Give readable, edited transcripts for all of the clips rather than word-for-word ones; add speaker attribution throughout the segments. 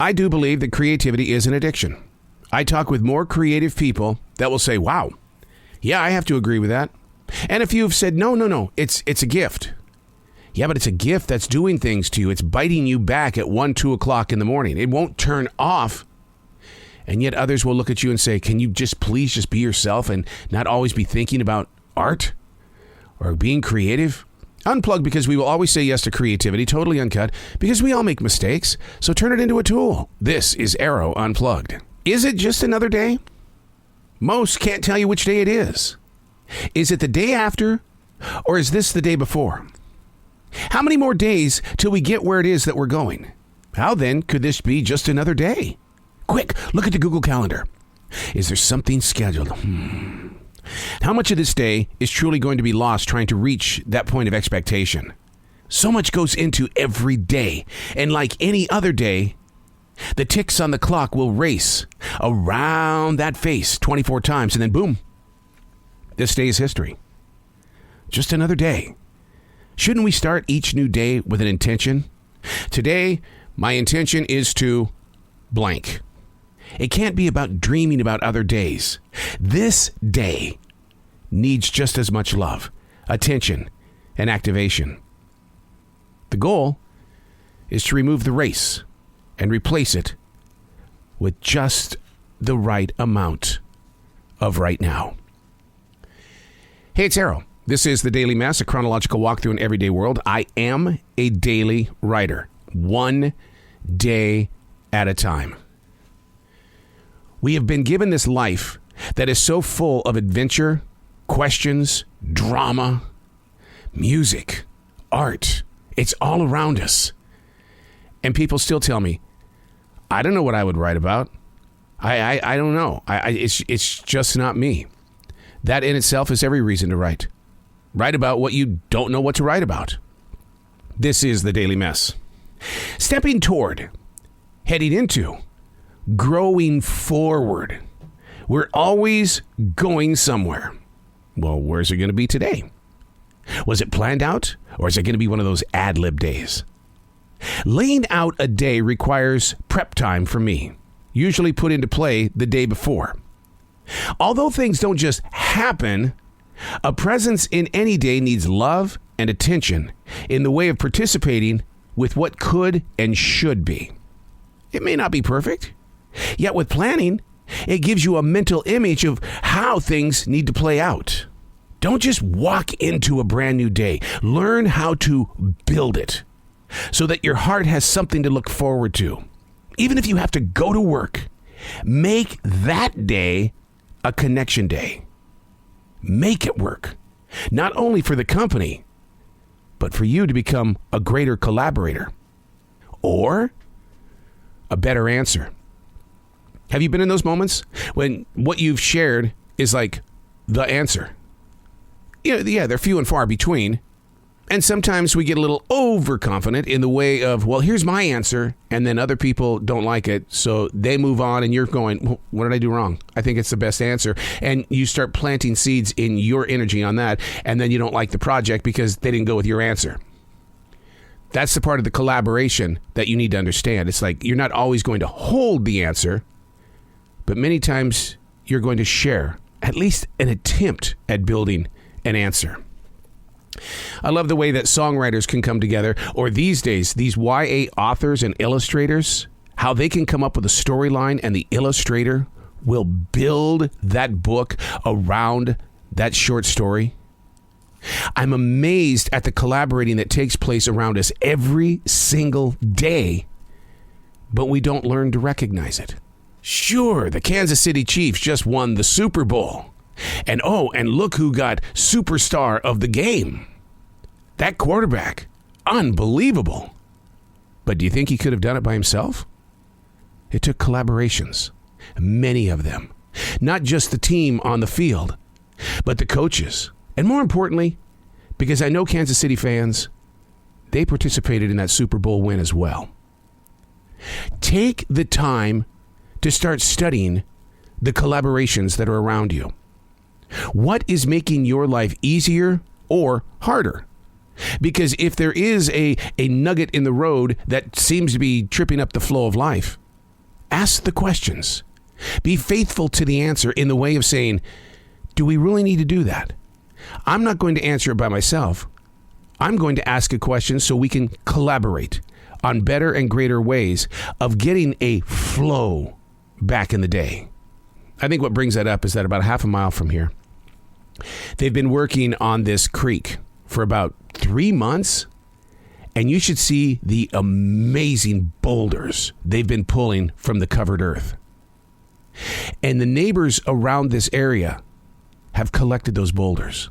Speaker 1: I do believe that creativity is an addiction. I talk with more creative people that will say, wow, yeah, I have to agree with that. And if you've said, no, it's a gift. Yeah, but it's a gift that's doing things to you. It's biting you back at 1, 2 o'clock in the morning. It won't turn off. And yet others will look at you and say, can you please be yourself and not always be thinking about art or being creative? Unplugged, because we will always say yes to creativity, totally uncut, because we all make mistakes. So turn it into a tool. This is Arroe Unplugged. Is it just another day? Most can't tell you which day it is. Is it the day after, or is this the day before? How many more days till we get where it is that we're going? How then could this be just another day? Quick, look at the Google Calendar. Is there something scheduled? How much of this day is truly going to be lost trying to reach that point of expectation? So much goes into every day, and like any other day, the ticks on the clock will race around that face 24 times, and then boom, this day is history. Just another day. Shouldn't we start each new day with an intention? Today, my intention is to blank. It can't be about dreaming about other days. This day needs just as much love, attention, and activation. The goal is to remove the race and replace it with just the right amount of right now. Hey, it's Arroe. This is The Daily Mess, a chronological walk through an everyday world. I am a daily writer, one day at a time. We have been given this life that is so full of adventure, questions, drama, music, art. It's all around us. And people still tell me, I don't know what I would write about. I don't know. It's just not me. That in itself is every reason to write. Write about what you don't know what to write about. This is The Daily Mess. Stepping toward, heading into, growing forward. We're always going somewhere. Well, where's it going to be today? Was it planned out, or is it going to be one of those ad-lib days? Laying out a day requires prep time for me, usually put into play the day before. Although things don't just happen, a presence in any day needs love and attention in the way of participating with what could and should be. It may not be perfect, yet with planning, it gives you a mental image of how things need to play out. Don't just walk into a brand new day. Learn how to build it so that your heart has something to look forward to. Even if you have to go to work, make that day a connection day. Make it work, not only for the company, but for you to become a greater collaborator or a better answer. Have you been in those moments when what you've shared is like the answer? Yeah, they're few and far between. And sometimes we get a little overconfident in the way of, well, here's my answer, and then other people don't like it, so they move on, and you're going, well, what did I do wrong? I think it's the best answer. And you start planting seeds in your energy on that, and then you don't like the project because they didn't go with your answer. That's the part of the collaboration that you need to understand. It's like you're not always going to hold the answer, but many times you're going to share at least an attempt at building an answer. I love the way that songwriters can come together, or these days, these YA authors and illustrators, how they can come up with a storyline and the illustrator will build that book around that short story. I'm amazed at the collaborating that takes place around us every single day, but we don't learn to recognize it. Sure, the Kansas City Chiefs just won the Super Bowl. And look who got superstar of the game. That quarterback. Unbelievable. But do you think he could have done it by himself? It took collaborations. Many of them. Not just the team on the field, but the coaches. And more importantly, because I know Kansas City fans, they participated in that Super Bowl win as well. Take the time to start studying the collaborations that are around you. What is making your life easier or harder? Because if there is a nugget in the road that seems to be tripping up the flow of life, Ask the questions. Be faithful to the answer in the way of saying, do we really need to do that? I'm not going to answer it by myself. I'm going to ask a question so we can collaborate on better and greater ways of getting a flow back in the day. I think what brings that up is that about half a mile from here, they've been working on this creek for about 3 months, and you should see the amazing boulders they've been pulling from the covered earth. And the neighbors around this area have collected those boulders.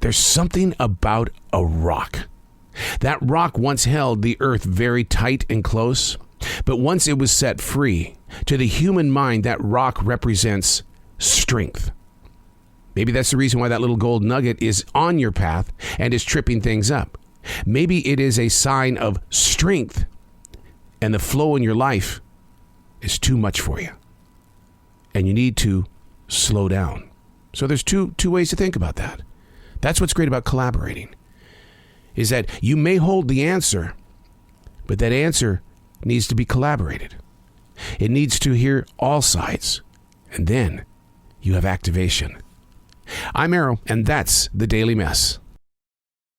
Speaker 1: There's something about a rock. That rock once held the earth very tight and close, but once it was set free, to the human mind, that rock represents strength. Maybe that's the reason why that little gold nugget is on your path and is tripping things up. Maybe it is a sign of strength, and the flow in your life is too much for you, and you need to slow down. So there's two ways to think about that. That's what's great about collaborating, is that you may hold the answer, but that answer needs to be collaborated. It needs to hear all sides, and then you have activation. I'm Arroe, and that's the Daily Mess.